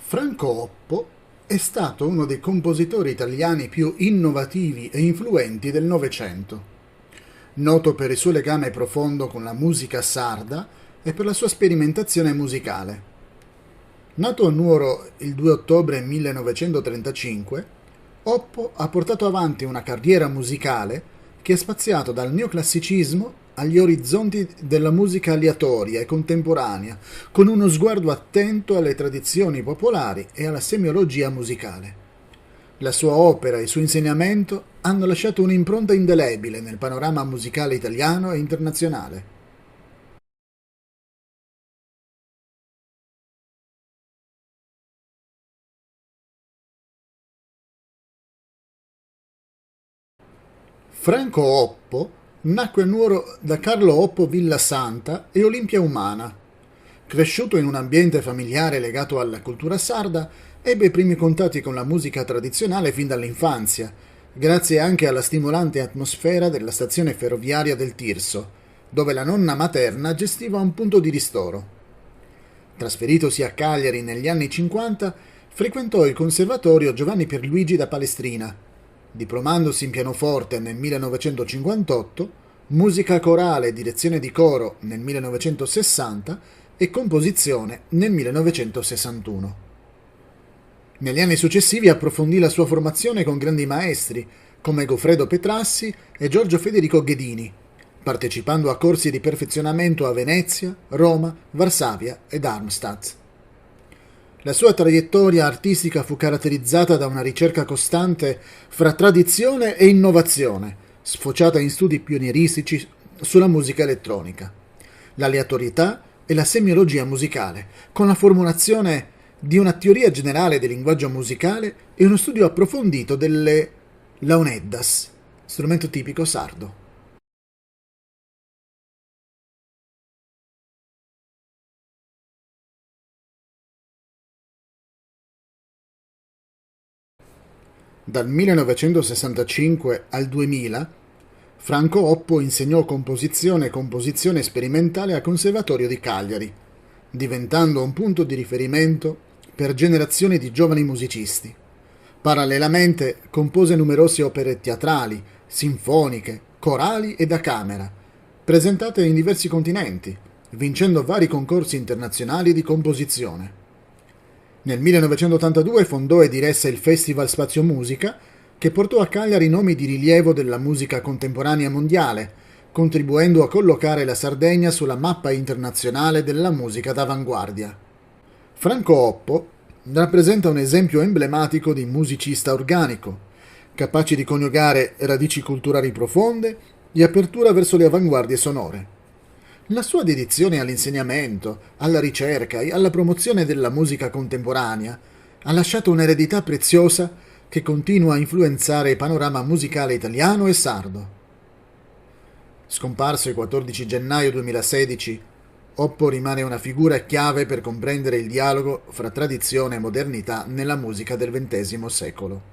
Franco Oppo è stato uno dei compositori italiani più innovativi e influenti del Novecento, noto per il suo legame profondo con la musica sarda e per la sua sperimentazione musicale. Nato a Nuoro il 2 ottobre 1935, Oppo ha portato avanti una carriera musicale che è spaziato dal neoclassicismo agli orizzonti della musica aleatoria e contemporanea, con uno sguardo attento alle tradizioni popolari e alla semiologia musicale. La sua opera e il suo insegnamento hanno lasciato un'impronta indelebile nel panorama musicale italiano e internazionale. Franco Oppo nacque a Nuoro da Carlo Oppo Villasanta e Olimpia Umana. Cresciuto in un ambiente familiare legato alla cultura sarda, ebbe i primi contatti con la musica tradizionale fin dall'infanzia, grazie anche alla stimolante atmosfera della stazione ferroviaria del Tirso, dove la nonna materna gestiva un punto di ristoro. Trasferitosi a Cagliari negli anni 50, frequentò il Conservatorio Giovanni Pierluigi da Palestrina, diplomandosi in pianoforte nel 1958, musica corale e direzione di coro nel 1960 e composizione nel 1961. Negli anni successivi approfondì la sua formazione con grandi maestri come Goffredo Petrassi e Giorgio Federico Ghedini, partecipando a corsi di perfezionamento a Venezia, Roma, Varsavia e Darmstadt. La sua traiettoria artistica fu caratterizzata da una ricerca costante fra tradizione e innovazione, sfociata in studi pionieristici sulla musica elettronica, l'aleatorietà e la semiologia musicale, con la formulazione di una teoria generale del linguaggio musicale e uno studio approfondito delle launeddas, strumento tipico sardo. Dal 1965 al 2000, Franco Oppo insegnò composizione e composizione sperimentale al Conservatorio di Cagliari, diventando un punto di riferimento per generazioni di giovani musicisti. Parallelamente compose numerose opere teatrali, sinfoniche, corali e da camera, presentate in diversi continenti, vincendo vari concorsi internazionali di composizione. Nel 1982 fondò e diresse il Festival Spazio Musica, che portò a Cagliari nomi di rilievo della musica contemporanea mondiale, contribuendo a collocare la Sardegna sulla mappa internazionale della musica d'avanguardia. Franco Oppo rappresenta un esempio emblematico di musicista organico, capace di coniugare radici culturali profonde e apertura verso le avanguardie sonore. La sua dedizione all'insegnamento, alla ricerca e alla promozione della musica contemporanea ha lasciato un'eredità preziosa che continua a influenzare il panorama musicale italiano e sardo. Scomparso il 14 gennaio 2016, Oppo rimane una figura chiave per comprendere il dialogo fra tradizione e modernità nella musica del XX secolo.